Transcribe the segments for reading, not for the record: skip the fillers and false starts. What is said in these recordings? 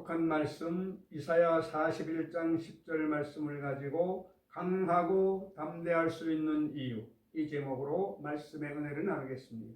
약속한 말씀 이사야 41장 10절 말씀을 가지고 강하고 담대할 수 있는 이유, 이 제목으로 말씀의 은혜를 나누겠습니다.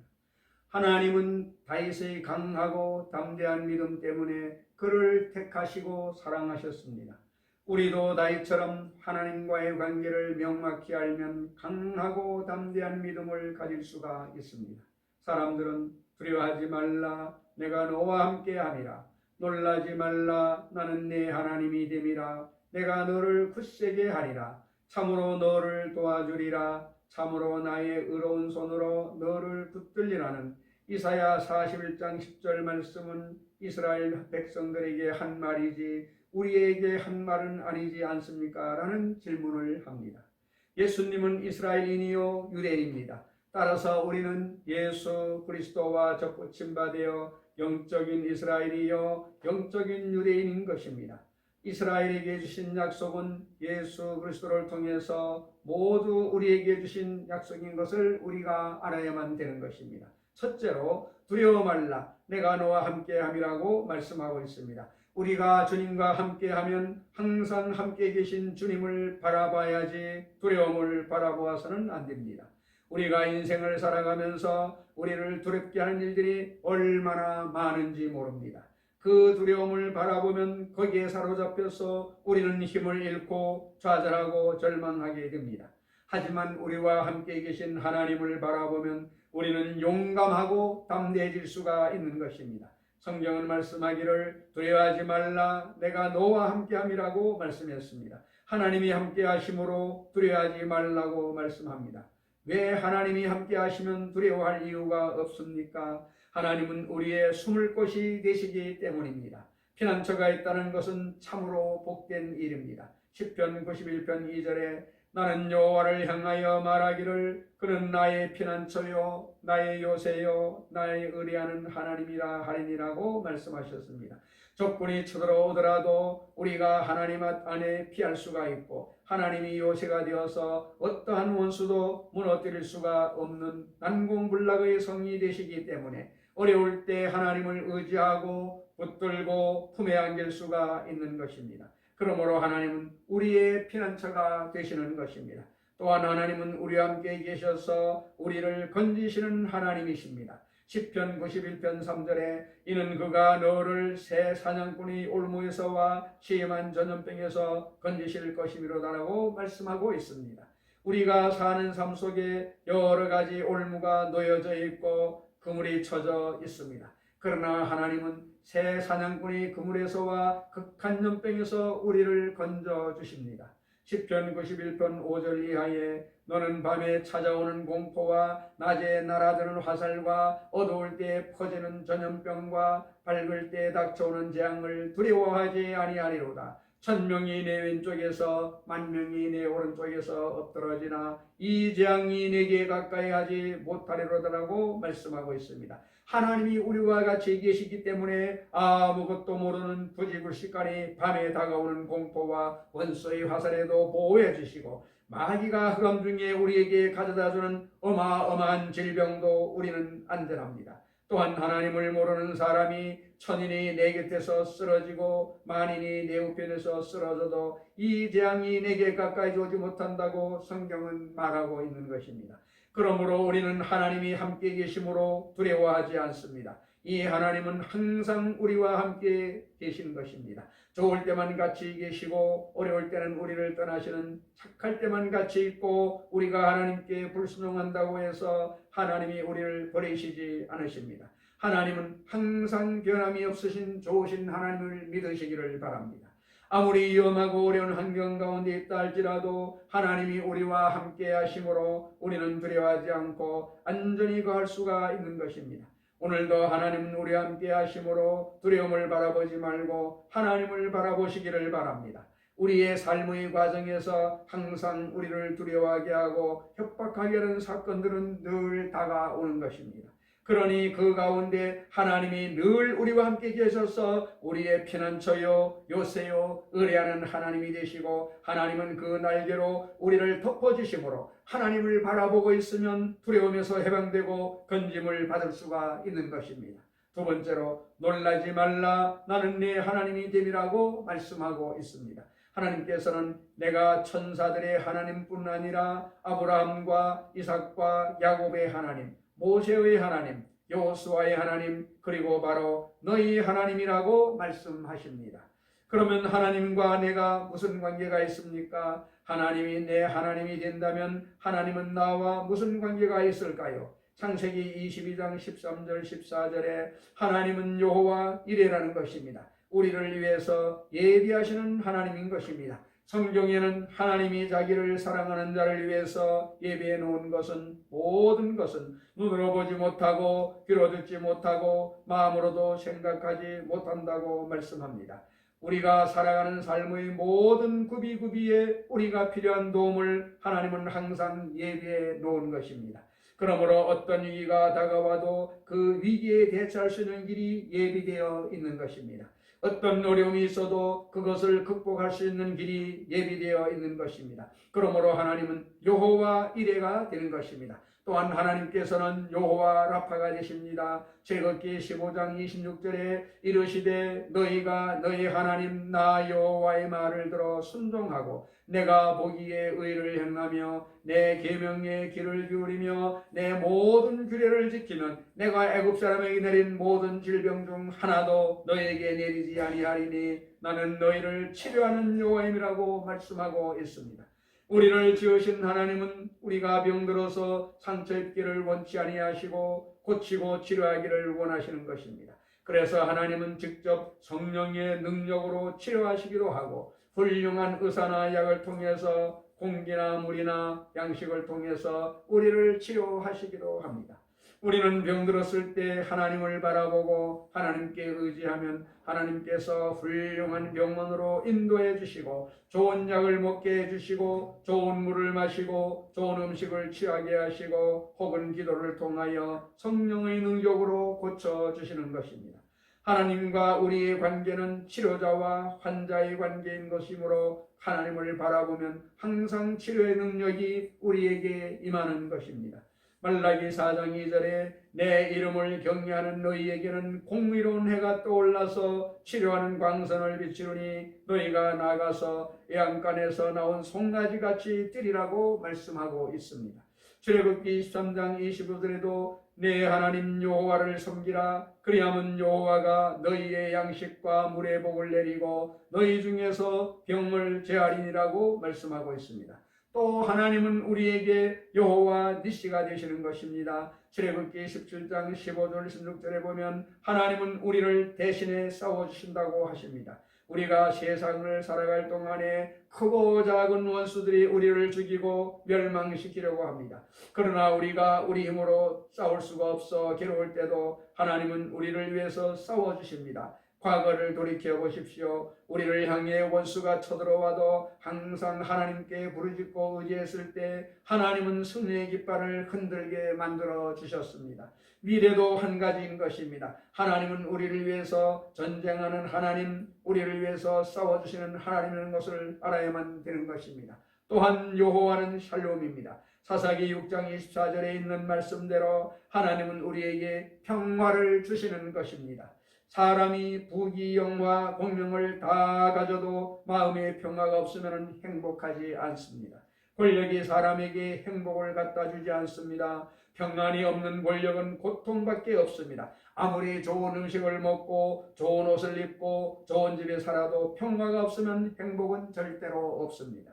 하나님은 다윗의 강하고 담대한 믿음 때문에 그를 택하시고 사랑하셨습니다. 우리도 다윗처럼 하나님과의 관계를 명확히 알면 강하고 담대한 믿음을 가질 수가 있습니다. 사람들은 두려워하지 말라, 내가 너와 함께함이라. 놀라지 말라, 나는 네 하나님이 됨이라. 내가 너를 굳세게 하리라. 참으로 너를 도와주리라. 참으로 나의 의로운 손으로 너를 붙들리라는 이사야 41장 10절 말씀은 이스라엘 백성들에게 한 말이지 우리에게 한 말은 아니지 않습니까? 라는 질문을 합니다. 예수님은 이스라엘인이요 유대인입니다. 따라서 우리는 예수 그리스도와 접붙임 받되어 영적인 이스라엘이요 영적인 유대인인 것입니다. 이스라엘에게 주신 약속은 예수 그리스도를 통해서 모두 우리에게 주신 약속인 것을 우리가 알아야만 되는 것입니다. 첫째로 두려워 말라, 내가 너와 함께함이라고 말씀하고 있습니다. 우리가 주님과 함께하면 항상 함께 계신 주님을 바라봐야지 두려움을 바라보아서는 안 됩니다. 우리가 인생을 살아가면서 우리를 두렵게 하는 일들이 얼마나 많은지 모릅니다. 그 두려움을 바라보면 거기에 사로잡혀서 우리는 힘을 잃고 좌절하고 절망하게 됩니다. 하지만 우리와 함께 계신 하나님을 바라보면 우리는 용감하고 담대해질 수가 있는 것입니다. 성경은 말씀하기를 두려워하지 말라, 내가 너와 함께함이라고 말씀했습니다. 하나님이 함께하심으로 두려워하지 말라고 말씀합니다. 왜 하나님이 함께하시면 두려워할 이유가 없습니까? 하나님은 우리의 숨을 곳이 되시기 때문입니다. 피난처가 있다는 것은 참으로 복된 일입니다. 시편 91편 2절에 나는 여호와를 향하여 말하기를 그는 나의 피난처요 나의 요새요 나의 의뢰하는 하나님이라 하리니라고 말씀하셨습니다. 적군이 쳐들어오더라도 우리가 하나님 안에 피할 수가 있고 하나님이 요새가 되어서 어떠한 원수도 무너뜨릴 수가 없는 난공불락의 성이 되시기 때문에 어려울 때 하나님을 의지하고 붙들고 품에 안길 수가 있는 것입니다. 그러므로 하나님은 우리의 피난처가 되시는 것입니다. 또한 하나님은 우리와 함께 계셔서 우리를 건지시는 하나님이십니다. 시편 91편 3절에 이는 그가 너를 새 사냥꾼의 올무에서와 심한 전염병에서 건지실 것이미로다라고 말씀하고 있습니다. 우리가 사는 삶 속에 여러 가지 올무가 놓여져 있고 그물이 쳐져 있습니다. 그러나 하나님은 새 사냥꾼이 그물에서와 극한 연병에서 우리를 건져 주십니다. 시편 91편 5절 이하에 너는 밤에 찾아오는 공포와 낮에 날아드는 화살과 어두울 때 퍼지는 전염병과 밝을 때 닥쳐오는 재앙을 두려워하지 아니하리로다. 1000명이 내 왼쪽에서 10,000명이 내 오른쪽에서 엎드러지나 이 재앙이 내게 가까이 하지 못하리로다라고 말씀하고 있습니다. 하나님이 우리와 같이 계시기 때문에 아무것도 모르는 부지불식간이 밤에 다가오는 공포와 원수의 화살에도 보호해 주시고 마귀가 흑암 중에 우리에게 가져다주는 어마어마한 질병도 우리는 안전합니다. 또한 하나님을 모르는 사람이 천인이 내 곁에서 쓰러지고 만인이 내 우편에서 쓰러져도 이 재앙이 내게 가까이 오지 못한다고 성경은 말하고 있는 것입니다. 그러므로 우리는 하나님이 함께 계심으로 두려워하지 않습니다. 이 하나님은 항상 우리와 함께 계신 것입니다. 좋을 때만 같이 계시고 어려울 때는 우리를 떠나시는 착할 때만 같이 있고 우리가 하나님께 불순종한다고 해서 하나님이 우리를 버리시지 않으십니다. 하나님은 항상 변함이 없으신 좋으신 하나님을 믿으시기를 바랍니다. 아무리 위험하고 어려운 환경 가운데 있다 할지라도 하나님이 우리와 함께 하심으로 우리는 두려워하지 않고 안전히 거할 수가 있는 것입니다. 오늘도 하나님은 우리와 함께 하심으로 두려움을 바라보지 말고 하나님을 바라보시기를 바랍니다. 우리의 삶의 과정에서 항상 우리를 두려워하게 하고 협박하게 하는 사건들은 늘 다가오는 것입니다. 그러니 그 가운데 하나님이 늘 우리와 함께 계셔서 우리의 피난처요 요새요 의뢰하는 하나님이 되시고 하나님은 그 날개로 우리를 덮어주심으로 하나님을 바라보고 있으면 두려움에서 해방되고 건짐을 받을 수가 있는 것입니다. 두 번째로 놀라지 말라 나는 네 하나님이 됨이라고 말씀하고 있습니다. 하나님께서는 내가 천사들의 하나님뿐 아니라 아브라함과 이삭과 야곱의 하나님, 모세의 하나님, 여호수아의 하나님, 그리고 바로 너희 하나님이라고 말씀하십니다. 그러면 하나님과 내가 무슨 관계가 있습니까? 하나님이 내 하나님이 된다면 하나님은 나와 무슨 관계가 있을까요? 창세기 22장 13절 14절에 하나님은 여호와 이레라는 것입니다. 우리를 위해서 예비하시는 하나님인 것입니다. 성경에는 하나님이 자기를 사랑하는 자를 위해서 예비해 놓은 것은 모든 것은 눈으로 보지 못하고 귀로 듣지 못하고 마음으로도 생각하지 못한다고 말씀합니다. 우리가 살아가는 삶의 모든 구비구비에 우리가 필요한 도움을 하나님은 항상 예비해 놓은 것입니다. 그러므로 어떤 위기가 다가와도 그 위기에 대처할 수 있는 길이 예비되어 있는 것입니다. 어떤 어려움이 있어도 그것을 극복할 수 있는 길이 예비되어 있는 것입니다. 그러므로 하나님은 여호와 이레가 되는 것입니다. 또한 하나님께서는 여호와 라파가 되십니다. 출애굽기 15장 26절에 이르시되 너희가 너희 하나님 나 여호와의 말을 들어 순종하고 내가 보기에 의를 행하며 내 계명에 귀를 기울이며 내 모든 규례를 지키면 내가 애굽 사람에게 내린 모든 질병 중 하나도 너에게 내리지 아니하리니 나는 너희를 치료하는 여호와임이라고 말씀하고 있습니다. 우리를 지으신 하나님은 우리가 병들어서 상처 입기를 원치 아니하시고 고치고 치료하기를 원하시는 것입니다. 그래서 하나님은 직접 성령의 능력으로 치료하시기도 하고 훌륭한 의사나 약을 통해서 공기나 물이나 양식을 통해서 우리를 치료하시기도 합니다. 우리는 병들었을 때 하나님을 바라보고 하나님께 의지하면 하나님께서 훌륭한 병원으로 인도해 주시고 좋은 약을 먹게 해주시고 좋은 물을 마시고 좋은 음식을 취하게 하시고 혹은 기도를 통하여 성령의 능력으로 고쳐주시는 것입니다. 하나님과 우리의 관계는 치료자와 환자의 관계인 것이므로 하나님을 바라보면 항상 치료의 능력이 우리에게 임하는 것입니다. 말라기 4장 2절에 내 이름을 경외하는 너희에게는 공의로운 해가 떠올라서 치료하는 광선을 비추니 너희가 나가서 애양간에서 나온 송아지같이 뛰리라고 말씀하고 있습니다. 출애굽기 23장 25절에도 내 하나님 여호와를 섬기라 그리하면 여호와가 너희의 양식과 물의 복을 내리고 너희 중에서 병을 제하리니라고 말씀하고 있습니다. 또 하나님은 우리에게 여호와 니시가 되시는 것입니다. 출애굽기 17장 15절 16절에 보면 하나님은 우리를 대신에 싸워주신다고 하십니다. 우리가 세상을 살아갈 동안에 크고 작은 원수들이 우리를 죽이고 멸망시키려고 합니다. 그러나 우리가 우리 힘으로 싸울 수가 없어 괴로울 때도 하나님은 우리를 위해서 싸워주십니다. 과거를 돌이켜 보십시오. 우리를 향해 원수가 쳐들어와도 항상 하나님께 부르짖고 의지했을 때 하나님은 승리의 깃발을 흔들게 만들어 주셨습니다. 미래도 한 가지인 것입니다. 하나님은 우리를 위해서 전쟁하는 하나님, 우리를 위해서 싸워주시는 하나님이라는 것을 알아야만 되는 것입니다. 또한 여호와는 샬롬입니다. 사사기 6장 24절에 있는 말씀대로 하나님은 우리에게 평화를 주시는 것입니다. 사람이 부귀영화 공명을 다 가져도 마음의 평화가 없으면 행복하지 않습니다. 권력이 사람에게 행복을 갖다 주지 않습니다. 평안이 없는 권력은 고통밖에 없습니다. 아무리 좋은 음식을 먹고 좋은 옷을 입고 좋은 집에 살아도 평화가 없으면 행복은 절대로 없습니다.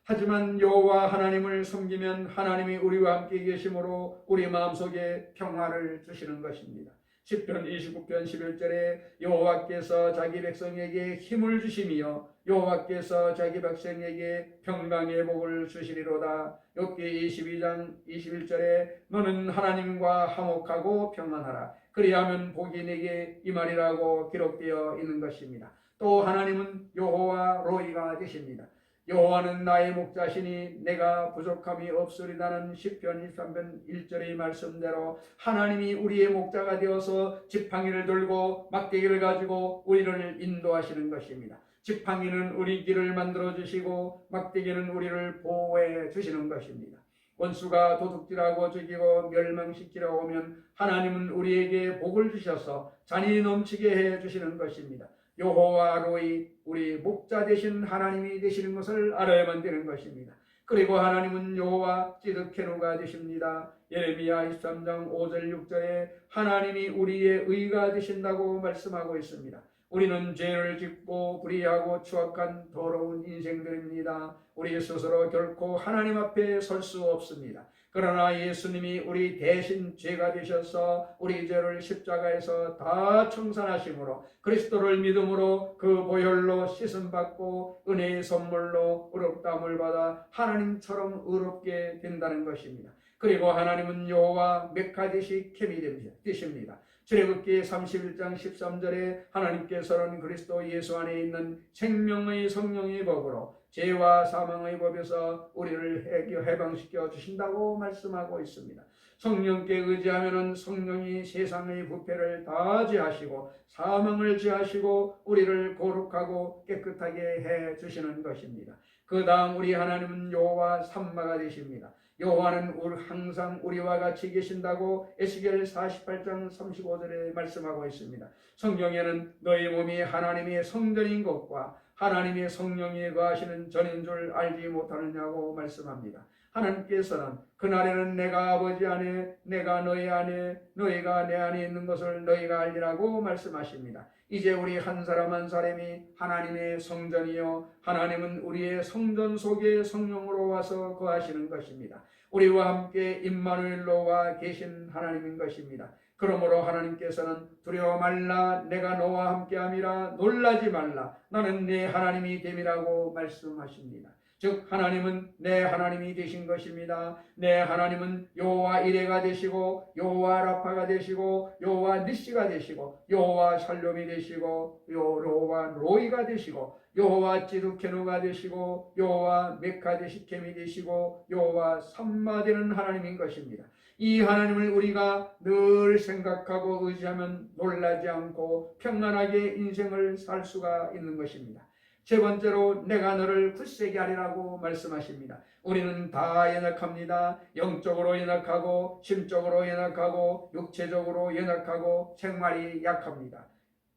하지만 여호와 하나님을 섬기면 하나님이 우리와 함께 계심으로 우리 마음속에 평화를 주시는 것입니다. 시편 29편 11절에 여호와께서 자기 백성에게 힘을 주시며 여호와께서 자기 백성에게 평강의 복을 주시리로다. 욥기 22장 21절에 너는 하나님과 화목하고 평안하라. 그리하면 복이 내게 임하리라고 기록되어 있는 것입니다. 또 하나님은 여호와 로이가 되십니다. 여호와는 나의 목자시니 내가 부족함이 없으리다는 시편 23편 1절의 말씀대로 하나님이 우리의 목자가 되어서 지팡이를 들고 막대기를 가지고 우리를 인도하시는 것입니다. 지팡이는 우리 길을 만들어 주시고 막대기는 우리를 보호해 주시는 것입니다. 원수가 도둑질하고 죽이고 멸망시키려 오면 하나님은 우리에게 복을 주셔서 잔이 넘치게 해 주시는 것입니다. 여호와 로이, 우리 목자 되신 하나님이 되시는 것을 알아야만 되는 것입니다. 그리고 하나님은 여호와 찌드케누가 되십니다. 예레미야 23장 5절 6절에 하나님이 우리의 의가 되신다고 말씀하고 있습니다. 우리는 죄를 짓고 불의하고 추악한 더러운 인생들입니다. 우리 스스로 결코 하나님 앞에 설 수 없습니다. 그러나 예수님이 우리 대신 죄가 되셔서 우리 죄를 십자가에서 다 청산하심으로 그리스도를 믿음으로 그 보혈로 씻음받고 은혜의 선물로 의롭다함을 받아 하나님처럼 의롭게 된다는 것입니다. 그리고 하나님은 여호와 메카데시 켐이 되십니다. 출애굽기 31장 13절에 하나님께서는 그리스도 예수 안에 있는 생명의 성령의 법으로 죄와 사망의 법에서 우리를 해방시켜 주신다고 말씀하고 있습니다. 성령께 의지하면 성령이 세상의 부패를 다 제하시고 사망을 제하시고 우리를 거룩하고 깨끗하게 해 주시는 것입니다. 그 다음 우리 하나님은 여호와 삼마가 되십니다. 여호와는 항상 우리와 같이 계신다고 에스겔 48장 35절에 말씀하고 있습니다. 성경에는 너희 몸이 하나님의 성전인 것과 하나님의 성령이 거하시는 전인 줄 알지 못하느냐고 말씀합니다. 하나님께서는 그날에는 내가 아버지 안에 내가 너희 안에 너희가 내 안에 있는 것을 너희가 알리라고 말씀하십니다. 이제 우리 한 사람 한 사람이 하나님의 성전이요 하나님은 우리의 성전 속에 성령으로 와서 거하시는 것입니다. 우리와 함께 임마누엘로 와 계신 하나님인 것입니다. 그러므로 하나님께서는 두려워 말라 내가 너와 함께함이라 놀라지 말라 나는 네 하나님이 됨이라고 말씀하십니다. 즉 하나님은 내 하나님이 되신 것입니다. 내 하나님은 여호와 이레가 되시고 여호와 라파가 되시고 여호와 니시가 되시고 여호와 샬롬이 되시고 여호와 로이가 되시고 여호와 찌두케누가 되시고 여호와 메카데시켐이 되시고 여호와 삼마 되는 하나님인 것입니다. 이 하나님을 우리가 늘 생각하고 의지하면 놀라지 않고 평안하게 인생을 살 수가 있는 것입니다. 세 번째로 내가 너를 굳세게 하리라고 말씀하십니다. 우리는 다 연약합니다. 영적으로 연약하고 심적으로 연약하고 육체적으로 연약하고 생활이 약합니다.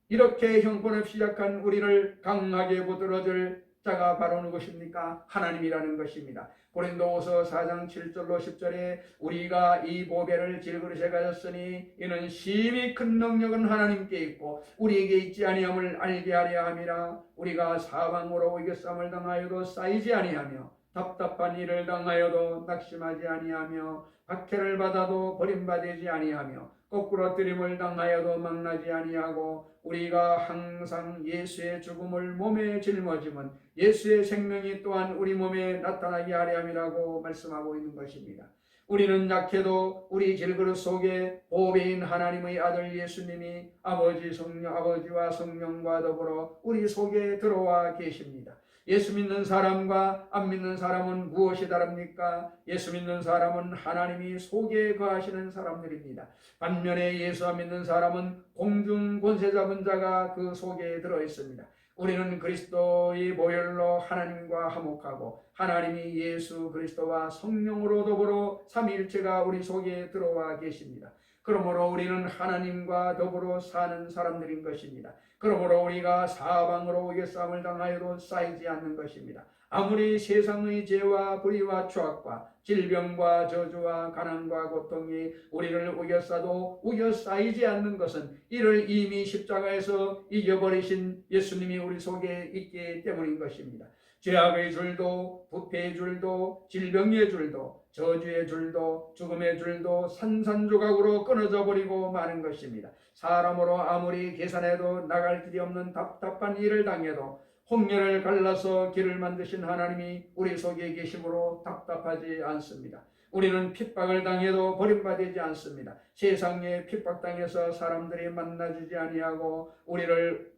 이렇게 형편없이 약한 우리를 강하게 붙들어줄 자가 바로 누구십니까? 하나님이라는 것입니다. 고린도후서 4장 7절로 10절에 우리가 이 보배를 질그릇에 가졌으니 이는 심히 큰 능력은 하나님께 있고 우리에게 있지 아니함을 알게 하려 함이라. 우리가 사방으로 이겨싸움을 당하여도 쌓이지 아니하며 답답한 일을 당하여도 낙심하지 아니하며 박해를 받아도 버림받지 아니하며 거꾸로 뜨림을 당하여도 망나지 아니하고 우리가 항상 예수의 죽음을 몸에 짊어지면 예수의 생명이 또한 우리 몸에 나타나게 하려 함이라고 말씀하고 있는 것입니다. 우리는 약해도 우리 질그릇 속에 보배인 하나님의 아들 예수님이 아버지와 성령과 더불어 우리 속에 들어와 계십니다. 예수 믿는 사람과 안 믿는 사람은 무엇이 다릅니까? 예수 믿는 사람은 하나님이 속에 거하시는 사람들입니다. 반면에 예수 안 믿는 사람은 공중 권세 잡은 자가 그 속에 들어 있습니다. 우리는 그리스도의 보혈로 하나님과 화목하고 하나님이 예수 그리스도와 성령으로 더불어 삼위일체가 우리 속에 들어와 계십니다. 그러므로 우리는 하나님과 더불어 사는 사람들인 것입니다. 그러므로 우리가 사방으로 이겨싸움을 당하여도 쌓이지 않는 것입니다. 아무리 세상의 죄와 불의와 추악과 질병과 저주와 가난과 고통이 우리를 우겨싸도 우겨싸이지 않는 것은 이를 이미 십자가에서 이겨버리신 예수님이 우리 속에 있기 때문인 것입니다. 죄악의 줄도 부패의 줄도 질병의 줄도 저주의 줄도 죽음의 줄도 산산조각으로 끊어져 버리고 마는 것입니다. 사람으로 아무리 계산해도 나갈 길이 없는 답답한 일을 당해도 홍해를 갈라서 길을 만드신 하나님이 우리 속에 계심으로 답답하지 않습니다. 우리는 핍박을 당해도 버림받지 않습니다. 세상에 핍박당해서 사람들이 만나주지 아니하고 우리를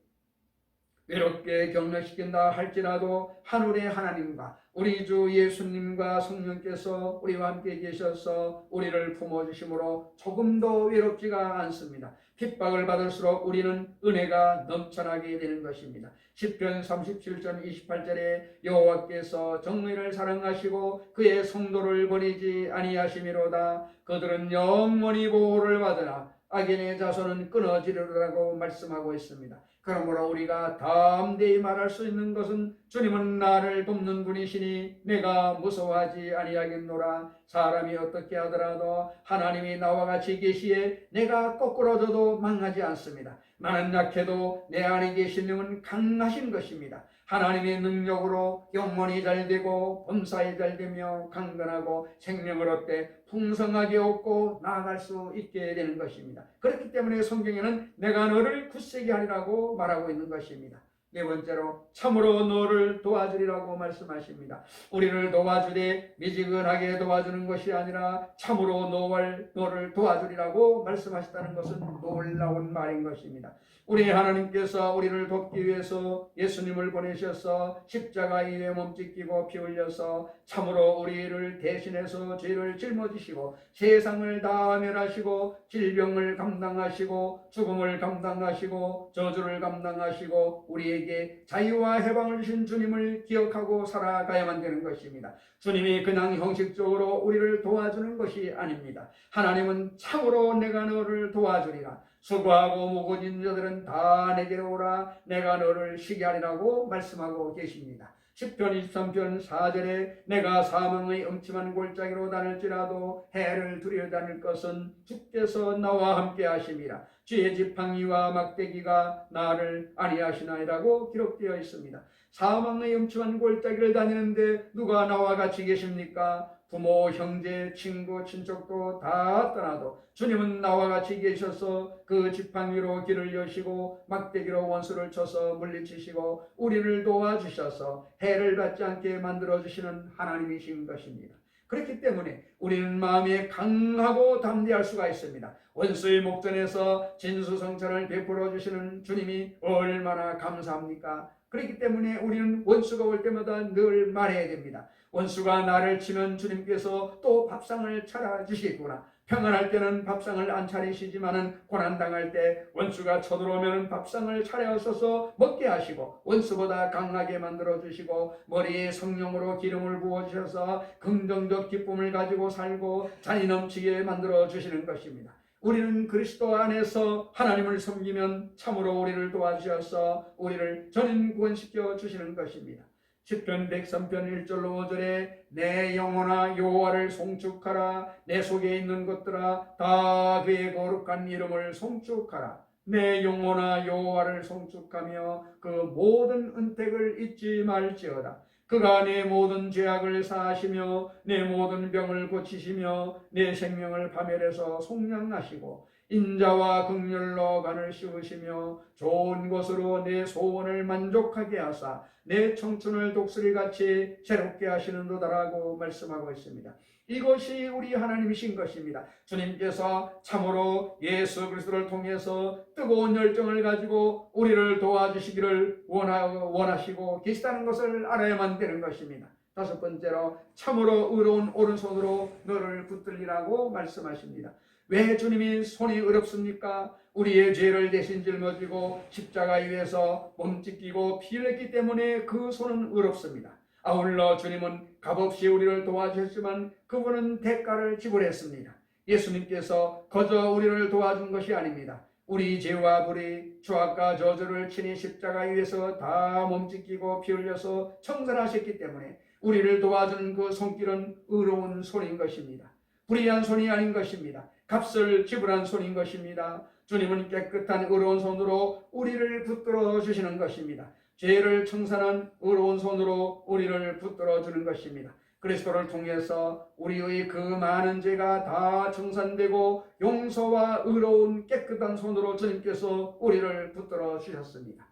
외롭게 격려시킨다 할지라도 하늘의 하나님과 우리 주 예수님과 성령께서 우리와 함께 계셔서 우리를 품어주심으로 조금도 외롭지가 않습니다. 핍박을 받을수록 우리는 은혜가 넘쳐나게 되는 것입니다. 시편 37편 28절에 여호와께서 정의를 사랑하시고 그의 성도를 버리지 아니하심이로다. 그들은 영원히 보호를 받으나 악인의 자손은 끊어지리라고 말씀하고 있습니다. 그러므로 우리가 담대히 말할 수 있는 것은 주님은 나를 돕는 분이시니 내가 무서워하지 아니하겠노라. 사람이 어떻게 하더라도 하나님이 나와 같이 계시에 내가 거꾸로져도 망하지 않습니다. 나는 약해도 내 안에 계신 님은 강하신 것입니다. 하나님의 능력으로 영혼이 잘되고 범사에 잘되며 강건하고 생명을 얻되 풍성하게 얻고 나아갈 수 있게 되는 것입니다. 그렇기 때문에 성경에는 내가 너를 굳세게 하리라고 말하고 있는 것입니다. 네 번째로 참으로 너를 도와주리라고 말씀하십니다. 우리를 도와주되 미지근하게 도와주는 것이 아니라 참으로 너를 도와주리라고 말씀하셨다는 것은 놀라운 말인 것입니다. 우리 하나님께서 우리를 돕기 위해서 예수님을 보내셔서 십자가 위에 몸짓기고 피 흘려서 참으로 우리를 대신해서 죄를 짊어지시고 세상을 다 멸하시고 질병을 감당하시고 죽음을 감당하시고 저주를 감당하시고 우리에게 자유와 해방을 주신 주님을 기억하고 살아가야만 되는 것입니다. 주님이 그냥 형식적으로 우리를 도와주는 것이 아닙니다. 하나님은 참으로 내가 너를 도와주리라. 수고하고 무거운 자들은 다 내게로 오라. 내가 너를 쉬게 하리라고 말씀하고 계십니다. 시편 23편 4절에 내가 사망의 음침한 골짜기로 다닐지라도 해를 두려다닐 것은 주께서 나와 함께 하심이라. 주의 지팡이와 막대기가 나를 안위하시나이라고 기록되어 있습니다. 사망의 음침한 골짜기를 다니는데 누가 나와 같이 계십니까? 부모, 형제, 친구, 친척도 다 떠나도 주님은 나와 같이 계셔서 그 지팡이로 길을 여시고 막대기로 원수를 쳐서 물리치시고 우리를 도와주셔서 해를 받지 않게 만들어주시는 하나님이신 것입니다. 그렇기 때문에 우리는 마음에 강하고 담대할 수가 있습니다. 원수의 목전에서 진수성찬을 베풀어 주시는 주님이 얼마나 감사합니까? 그렇기 때문에 우리는 원수가 올 때마다 늘 말해야 됩니다. 원수가 나를 치면 주님께서 또 밥상을 차려주시겠구나. 평안할 때는 밥상을 안 차리시지만은 고난당할 때 원수가 쳐들어오면 밥상을 차려서서 먹게 하시고 원수보다 강하게 만들어주시고 머리에 성령으로 기름을 부어주셔서 긍정적 기쁨을 가지고 살고 잔이 넘치게 만들어주시는 것입니다. 우리는 그리스도 안에서 하나님을 섬기면 참으로 우리를 도와주셔서 우리를 전인 구원시켜 주시는 것입니다. 시편 103편 1절로 5절에 내 영혼아 여호와를 송축하라. 내 속에 있는 것들아 다 그의 거룩한 이름을 송축하라. 내 영혼아 여호와를 송축하며 그 모든 은택을 잊지 말지어다. 그가 내 모든 죄악을 사하시며 내 모든 병을 고치시며 내 생명을 파멸해서 속량하시고 인자와 긍휼로 간을 씌우시며 좋은 것으로 내 소원을 만족하게 하사 내 청춘을 독수리같이 새롭게 하시는도다라고 말씀하고 있습니다. 이것이 우리 하나님이신 것입니다. 주님께서 참으로 예수 그리스도를 통해서 뜨거운 열정을 가지고 우리를 도와주시기를 원하시고 계시다는 것을 알아야만 되는 것입니다. 다섯 번째로 참으로 의로운 오른손으로 너를 붙들리라고 말씀하십니다. 왜 주님이 손이 어렵습니까? 우리의 죄를 대신 짊어지고 십자가 위에서 몸찢기고 피 흘렸기 때문에 그 손은 어렵습니다. 아울러 주님은 값없이 우리를 도와주셨지만 그분은 대가를 지불했습니다. 예수님께서 거저 우리를 도와준 것이 아닙니다. 우리 죄와 불의, 죄악과 저주를 친히 십자가 위에서 다 몸찢기고 피 흘려서 청산하셨기 때문에 우리를 도와주는 그 손길은 의로운 손인 것입니다. 불의한 손이 아닌 것입니다. 값을 지불한 손인 것입니다. 주님은 깨끗한 의로운 손으로 우리를 붙들어 주시는 것입니다. 죄를 청산한 의로운 손으로 우리를 붙들어 주는 것입니다. 그리스도를 통해서 우리의 그 많은 죄가 다 청산되고 용서와 의로운 깨끗한 손으로 주님께서 우리를 붙들어 주셨습니다.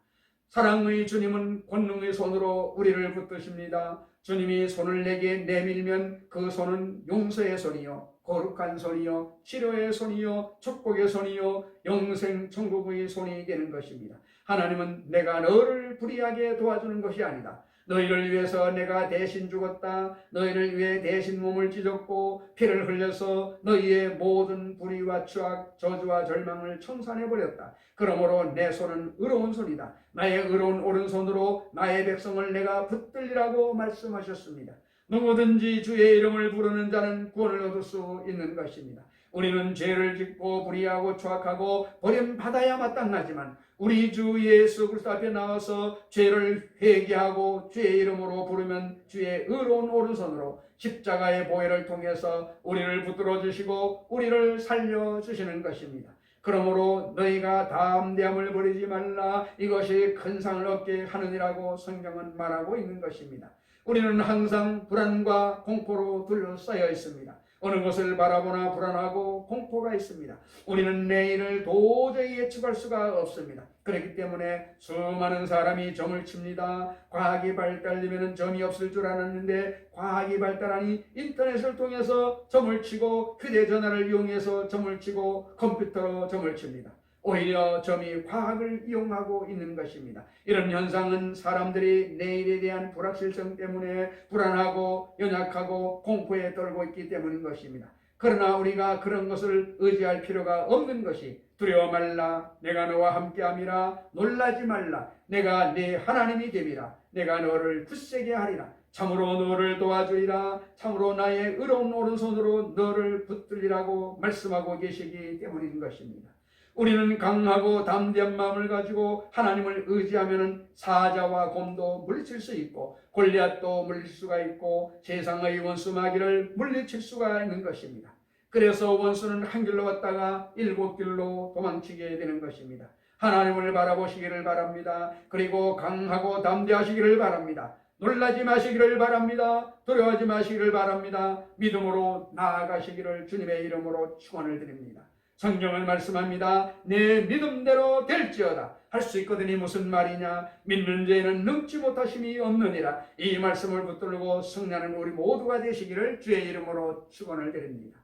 사랑의 주님은 권능의 손으로 우리를 붙드십니다. 주님이 손을 내게 내밀면 그 손은 용서의 손이요, 거룩한 손이요, 치료의 손이요, 축복의 손이요, 영생 천국의 손이 되는 것입니다. 하나님은 내가 너를 불의하게 도와주는 것이 아니다. 너희를 위해서 내가 대신 죽었다. 너희를 위해 대신 몸을 찢었고 피를 흘려서 너희의 모든 불의와 추악, 저주와 절망을 청산해버렸다. 그러므로 내 손은 의로운 손이다. 나의 의로운 오른손으로 나의 백성을 내가 붙들리라고 말씀하셨습니다. 누구든지 주의 이름을 부르는 자는 구원을 얻을 수 있는 것입니다. 우리는 죄를 짓고 불의하고 추악하고 버림받아야 마땅하지만 우리 주 예수 그리스도 앞에 나와서 죄를 회개하고 주의 이름으로 부르면 주의 의로운 오른손으로 십자가의 보혈을 통해서 우리를 붙들어 주시고 우리를 살려 주시는 것입니다. 그러므로 너희가 담대함을 버리지 말라. 이것이 큰 상을 얻게 하느니라고 성경은 말하고 있는 것입니다. 우리는 항상 불안과 공포로 둘러싸여 있습니다. 어느 것을 바라보나 불안하고 공포가 있습니다. 우리는 내일을 도저히 예측할 수가 없습니다. 그렇기 때문에 수많은 사람이 점을 칩니다. 과학이 발달되면 점이 없을 줄 알았는데 과학이 발달하니 인터넷을 통해서 점을 치고 휴대전화를 이용해서 점을 치고 컴퓨터로 점을 칩니다. 오히려 점이 과학을 이용하고 있는 것입니다. 이런 현상은 사람들이 내일에 대한 불확실성 때문에 불안하고 연약하고 공포에 떨고 있기 때문인 것입니다. 그러나 우리가 그런 것을 의지할 필요가 없는 것이 두려워 말라. 내가 너와 함께함이라. 놀라지 말라. 내가 네 하나님이 됨이라. 내가 너를 굳세게 하리라. 참으로 너를 도와주리라. 참으로 나의 의로운 오른손으로 너를 붙들리라고 말씀하고 계시기 때문인 것입니다. 우리는 강하고 담대한 마음을 가지고 하나님을 의지하면 사자와 곰도 물리칠 수 있고 골리앗도 물리칠 수가 있고 세상의 원수 마귀를 물리칠 수가 있는 것입니다. 그래서 원수는 한 길로 왔다가 7길로 도망치게 되는 것입니다. 하나님을 바라보시기를 바랍니다. 그리고 강하고 담대하시기를 바랍니다. 놀라지 마시기를 바랍니다. 두려워하지 마시기를 바랍니다. 믿음으로 나아가시기를 주님의 이름으로 축원을 드립니다. 성경을 말씀합니다. 내 믿음대로 될지어다. 할 수 있거든이 무슨 말이냐? 믿는 자에는 능치 못하심이 없느니라. 이 말씀을 붙들고 승리하는 우리 모두가 되시기를 주의 이름으로 축원을 드립니다.